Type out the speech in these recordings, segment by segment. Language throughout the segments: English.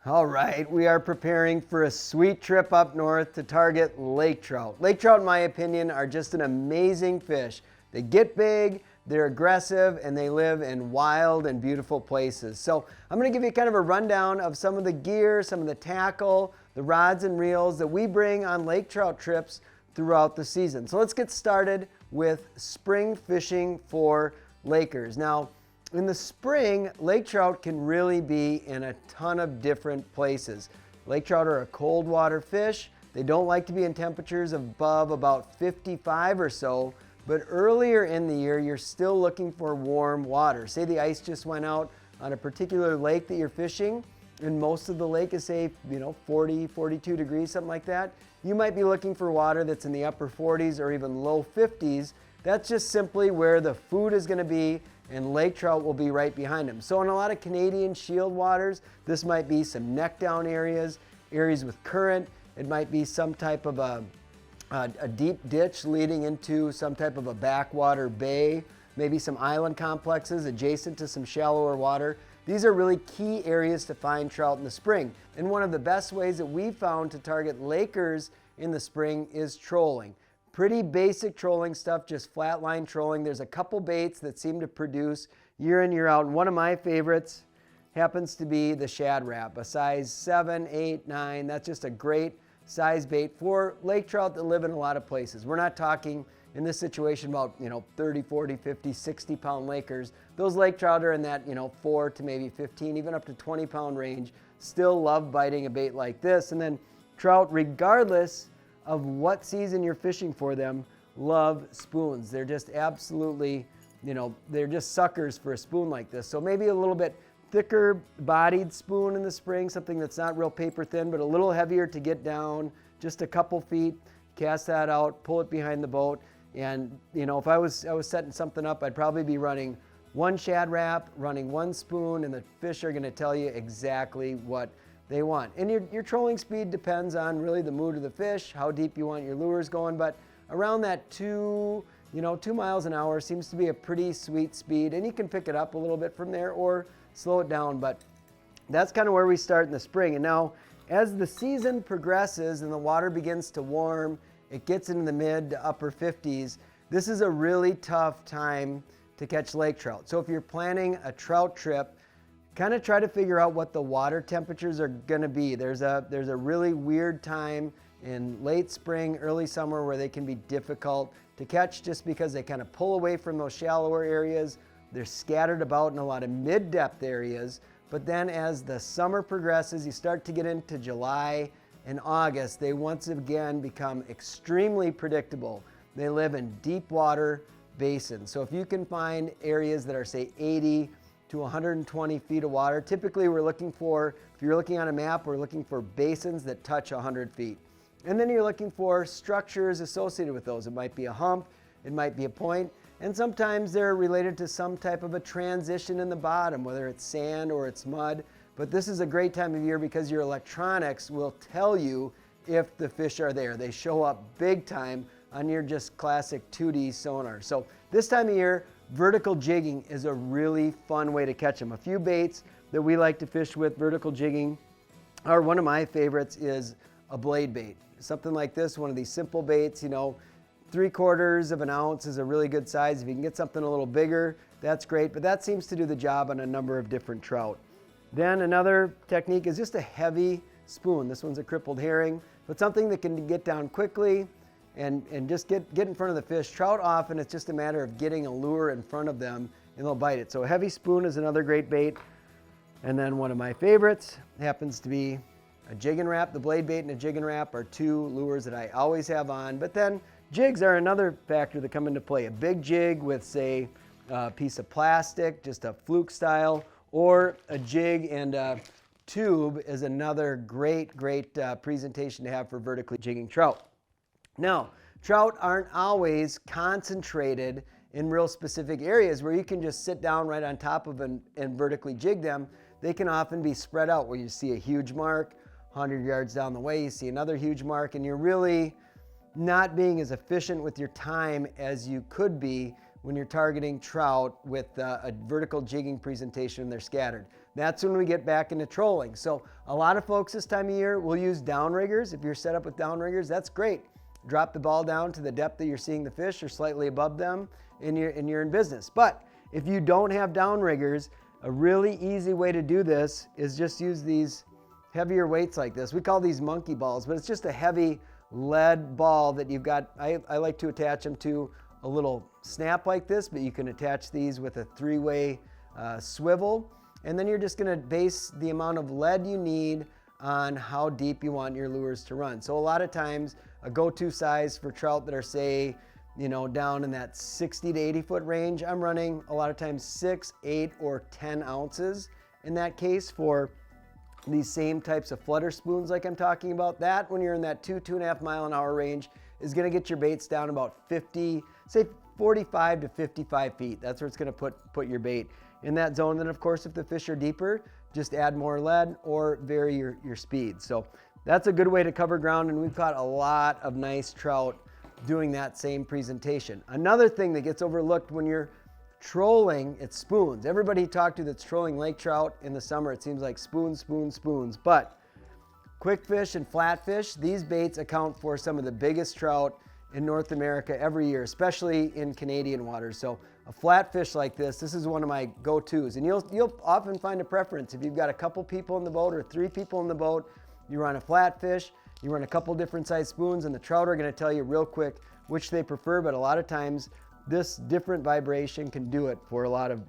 All right, we are preparing for a sweet trip up north to target lake trout. Lake trout, in my opinion, are just an amazing fish. They get big, they're aggressive, and they live in wild and beautiful places. So I'm going to give you kind of a rundown of some of the gear, some of the tackle, the rods and reels that we bring on lake trout trips throughout the season. So let's get started with spring fishing for lakers. Now, in the spring, lake trout can really be in a ton of different places. Lake trout are a cold water fish. They don't like to be in temperatures above about 55 or so, but earlier in the year, you're still looking for warm water. Say the ice just went out on a particular lake that you're fishing, and most of the lake is, say, 40, 42 degrees, something like that. You might be looking for water that's in the upper 40s or even low 50s. That's just simply where the food is going to be, and lake trout will be right behind them. So in a lot of Canadian shield waters, this might be some neck down areas, areas with current. It might be some type of a deep ditch leading into some type of a backwater bay, maybe some island complexes adjacent to some shallower water. These are really key areas to find trout in the spring. And one of the best ways that we've found to target lakers in the spring is trolling. Pretty basic trolling stuff, just flatline trolling. There's a couple baits that seem to produce year in, year out. And one of my favorites happens to be the shad wrap, a size 7, 8, 9. That's just a great size bait for lake trout that live in a lot of places. We're not talking in this situation about 30, 40, 50, 60 pound lakers. Those lake trout are in that 4 to maybe 15, even up to 20 pound range. Still love biting a bait like this. And then trout, regardless of what season you're fishing for them, love spoons. They're just absolutely, they're just suckers for a spoon like this. So maybe a little bit thicker bodied spoon in the spring, something that's not real paper thin, but a little heavier to get down, just a couple feet, cast that out, pull it behind the boat. And if I was setting something up, I'd probably be running one shad wrap, running one spoon, and the fish are going to tell you exactly what they want. And your trolling speed depends on really the mood of the fish, how deep you want your lures going, but around that 2 miles an hour seems to be a pretty sweet speed, and you can pick it up a little bit from there or slow it down, but that's kind of where we start in the spring. And now as the season progresses and the water begins to warm, it gets into the mid to upper 50s, this is a really tough time to catch lake trout. So if you're planning a trout trip, kind of try to figure out what the water temperatures are going to be. There's a really weird time in late spring, early summer where they can be difficult to catch just because they kind of pull away from those shallower areas. They're scattered about in a lot of mid-depth areas. But then as the summer progresses, you start to get into July and August, they once again become extremely predictable. They live in deep water basins. So if you can find areas that are, say, 80 to 120 feet of water. Typically we're looking for, if you're looking on a map, we're looking for basins that touch 100 feet. And then you're looking for structures associated with those. It might be a hump, it might be a point, and sometimes they're related to some type of a transition in the bottom, whether it's sand or it's mud. But this is a great time of year because your electronics will tell you if the fish are there. They show up big time on your just classic 2D sonar. So this time of year, vertical jigging is a really fun way to catch them. A few baits that we like to fish with vertical jigging are, one of my favorites is a blade bait. Something like this, one of these simple baits, 3/4 of an ounce is a really good size. If you can get something a little bigger, that's great, but that seems to do the job on a number of different trout. Then another technique is just a heavy spoon. This one's a crippled herring, but something that can get down quickly and just get in front of the fish. Trout, often it's just a matter of getting a lure in front of them and they'll bite it. So a heavy spoon is another great bait. And then one of my favorites happens to be a jig and wrap. The blade bait and a jig and wrap are two lures that I always have on. But then jigs are another factor that come into play. A big jig with, say, a piece of plastic, just a fluke style, or a jig and a tube is another great presentation to have for vertically jigging trout. Now, trout aren't always concentrated in real specific areas where you can just sit down right on top of and vertically jig them. They can often be spread out where you see a huge mark, 100 yards down the way, you see another huge mark, and you're really not being as efficient with your time as you could be when you're targeting trout with a vertical jigging presentation and they're scattered. that's when we get back into trolling. So a lot of folks this time of year will use downriggers. If you're set up with downriggers, that's great. Drop the ball down to the depth that you're seeing the fish or slightly above them, and you're in business. But if you don't have downriggers, a really easy way to do this is just use these heavier weights like this. We call these monkey balls, but it's just a heavy lead ball that you've got. I like to attach them to a little snap like this, but you can attach these with a 3-way swivel. And then you're just gonna base the amount of lead you need on how deep you want your lures to run. So a lot of times a go-to size for trout that are, say, down in that 60 to 80 foot range, I'm running a lot of times 6, 8, or 10 ounces in that case for these same types of flutter spoons like I'm talking about. That, when you're in that 2.5 mile an hour range, is gonna get your baits down about 50, say 45 to 55 feet. That's where it's gonna put your bait in that zone. Then of course, if the fish are deeper, just add more lead or vary your speed. So that's a good way to cover ground, and we've caught a lot of nice trout doing that same presentation. Another thing that gets overlooked when you're trolling, it's spoons. Everybody you talk to that's trolling lake trout in the summer, it seems like spoons, spoons, spoons. But quick fish and flatfish, these baits account for some of the biggest trout in North America every year, especially in Canadian waters. So a flatfish like this is one of my go-tos, and you'll often find a preference. If you've got a couple people in the boat or 3 people in the boat, you run a flatfish, you run a couple different size spoons, and the trout are gonna tell you real quick which they prefer, but a lot of times this different vibration can do it for a lot of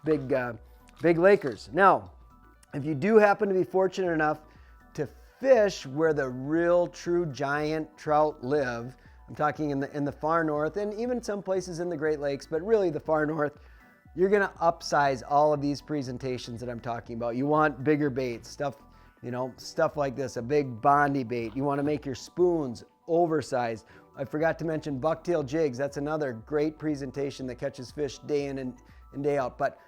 big lakers. Now, if you do happen to be fortunate enough to fish where the real true giant trout live, I'm talking in the far north and even some places in the Great Lakes, but really the far north, you're gonna upsize all of these presentations that I'm talking about. You want bigger baits, stuff like this, a big Bondi bait. You wanna make your spoons oversized. I forgot to mention bucktail jigs. That's another great presentation that catches fish day in and day out. But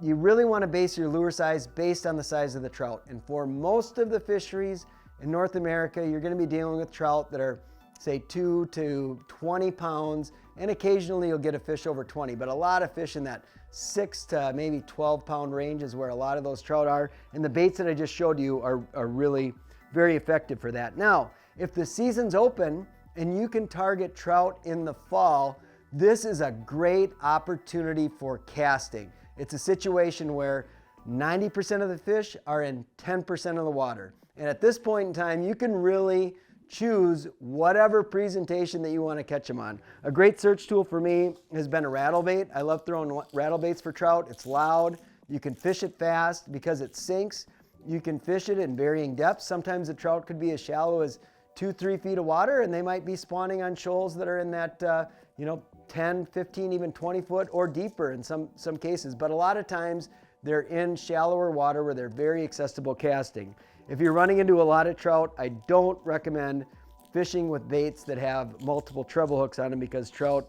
you really wanna base your lure size based on the size of the trout. And for most of the fisheries in North America, you're gonna be dealing with trout that are, say, 2 to 20 pounds, and occasionally you'll get a fish over 20, but a lot of fish in that 6 to maybe 12 pound range is where a lot of those trout are, and the baits that I just showed you are really very effective for that. Now, if the season's open and you can target trout in the fall, this is a great opportunity for casting. It's a situation where 90% of the fish are in 10% of the water, and at this point in time, you can really choose whatever presentation that you want to catch them on. A great search tool for me has been a rattle bait. I love throwing rattle baits for trout. It's loud. You can fish it fast because it sinks. You can fish it in varying depths. Sometimes the trout could be as shallow as 2-3 feet of water, and they might be spawning on shoals that are in that 10, 15, even 20 foot or deeper in some cases. But a lot of times they're in shallower water where they're very accessible casting. If you're running into a lot of trout, I don't recommend fishing with baits that have multiple treble hooks on them, because trout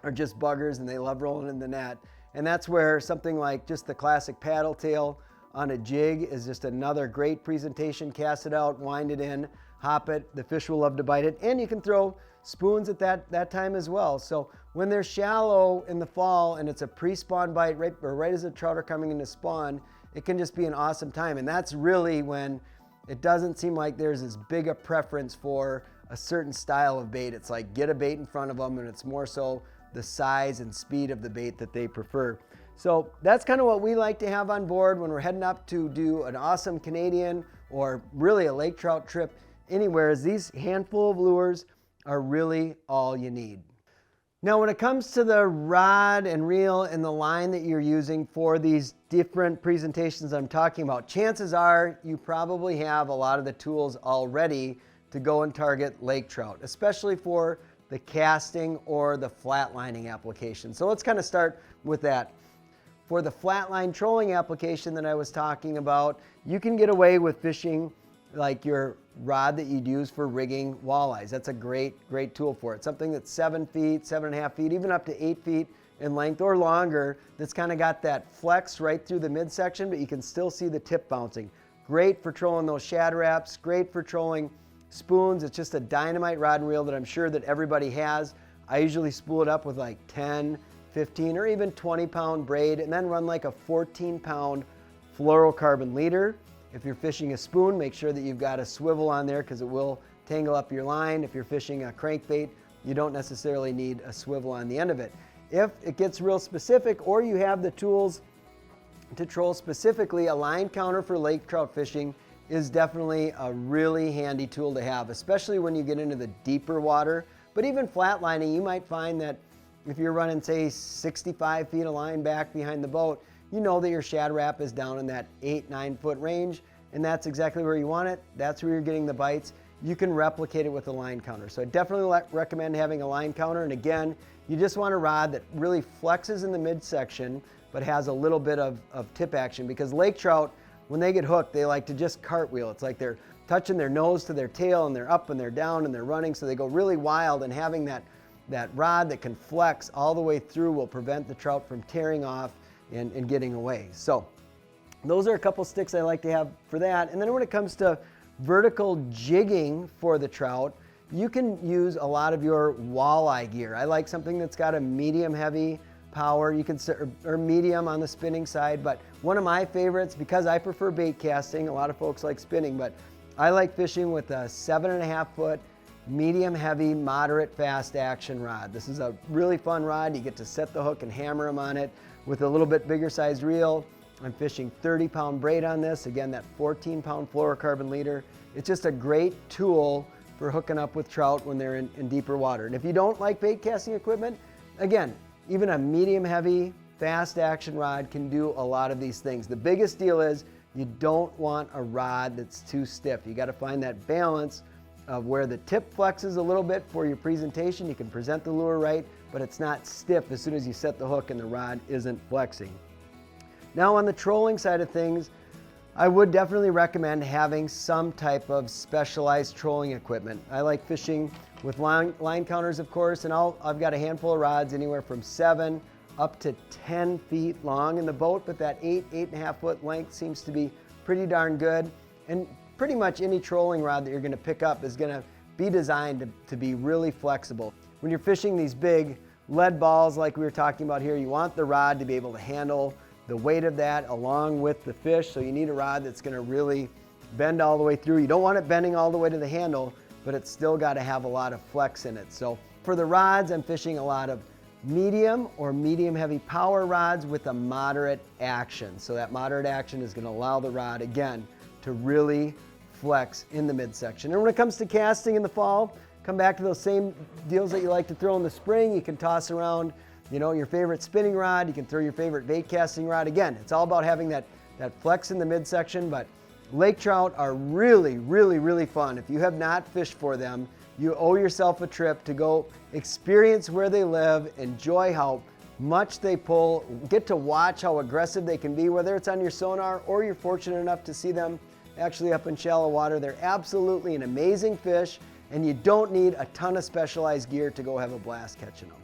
are just buggers and they love rolling in the net. And that's where something like just the classic paddle tail on a jig is just another great presentation. Cast it out, wind it in, hop it. The fish will love to bite it. And you can throw spoons at that time as well. So when they're shallow in the fall and it's a pre-spawn bite right as the trout are coming into spawn, it can just be an awesome time. And that's really when it doesn't seem like there's as big a preference for a certain style of bait. It's like get a bait in front of them, and it's more so the size and speed of the bait that they prefer. So that's kind of what we like to have on board when we're heading up to do an awesome Canadian or really a lake trout trip anywhere, is these handful of lures are really all you need. Now, when it comes to the rod and reel and the line that you're using for these different presentations I'm talking about, chances are you probably have a lot of the tools already to go and target lake trout, especially for the casting or the flatlining application. So let's kind of start with that. For the flatline trolling application that I was talking about, you can get away with fishing like your rod that you'd use for rigging walleyes. That's a great tool for it. Something that's 7 feet, 7.5 feet, even up to 8 feet in length or longer, that's kind of got that flex right through the midsection, but you can still see the tip bouncing. Great for trolling those shad wraps, great for trolling spoons. It's just a dynamite rod and reel that I'm sure that everybody has. I usually spool it up with like 10, 15, or even 20 pound braid, and then run like a 14 pound fluorocarbon leader. If you're fishing a spoon, make sure that you've got a swivel on there because it will tangle up your line. If you're fishing a crankbait, you don't necessarily need a swivel on the end of it. If it gets real specific or you have the tools to troll specifically, a line counter for lake trout fishing is definitely a really handy tool to have, especially when you get into the deeper water. But even flatlining, you might find that if you're running, say, 65 feet of line back behind the boat, you know that your shad wrap is down in that 8-9 foot range, and that's exactly where you want it. That's where you're getting the bites. You can replicate it with a line counter. So I definitely recommend having a line counter. And again, you just want a rod that really flexes in the midsection, but has a little bit of tip action, because lake trout, when they get hooked, they like to just cartwheel. It's like they're touching their nose to their tail, and they're up and they're down and they're running, so they go really wild, and having that rod that can flex all the way through will prevent the trout from tearing off and getting away. So those are a couple sticks I like to have for that. And then when it comes to vertical jigging for the trout, you can use a lot of your walleye gear. I like something that's got a medium heavy power, you can, or medium on the spinning side, but one of my favorites, because I prefer bait casting, a lot of folks like spinning, but I like fishing with a 7.5 foot medium heavy, moderate fast action rod. This is a really fun rod. You get to set the hook and hammer them on it with a little bit bigger sized reel. I'm fishing 30-pound braid on this. Again, that 14-pound fluorocarbon leader. It's just a great tool for hooking up with trout when they're in deeper water. And if you don't like bait casting equipment, again, even a medium heavy, fast action rod can do a lot of these things. The biggest deal is you don't want a rod that's too stiff. You got to find that balance of where the tip flexes a little bit for your presentation. You can present the lure right, but it's not stiff as soon as you set the hook and the rod isn't flexing. Now on the trolling side of things, I would definitely recommend having some type of specialized trolling equipment. I like fishing with line counters, of course, and I've got a handful of rods anywhere from 7 up to 10 feet long in the boat, but that 8.5 foot length seems to be pretty darn good. And pretty much any trolling rod that you're going to pick up is going to be designed to be really flexible. When you're fishing these big lead balls like we were talking about here, you want the rod to be able to handle the weight of that along with the fish, so you need a rod that's going to really bend all the way through. You don't want it bending all the way to the handle, but it's still got to have a lot of flex in it. So for the rods, I'm fishing a lot of medium or medium heavy power rods with a moderate action. So that moderate action is going to allow the rod, again, to really flex in the midsection. And when it comes to casting in the fall, come back to those same deals that you like to throw in the spring. You can toss around, you know, your favorite spinning rod. You can throw your favorite bait casting rod. Again, it's all about having that flex in the midsection, but lake trout are really, really, really fun. If you have not fished for them, you owe yourself a trip to go experience where they live, enjoy how much they pull, get to watch how aggressive they can be, whether it's on your sonar or you're fortunate enough to see them actually up in shallow water. They're absolutely an amazing fish, and you don't need a ton of specialized gear to go have a blast catching them.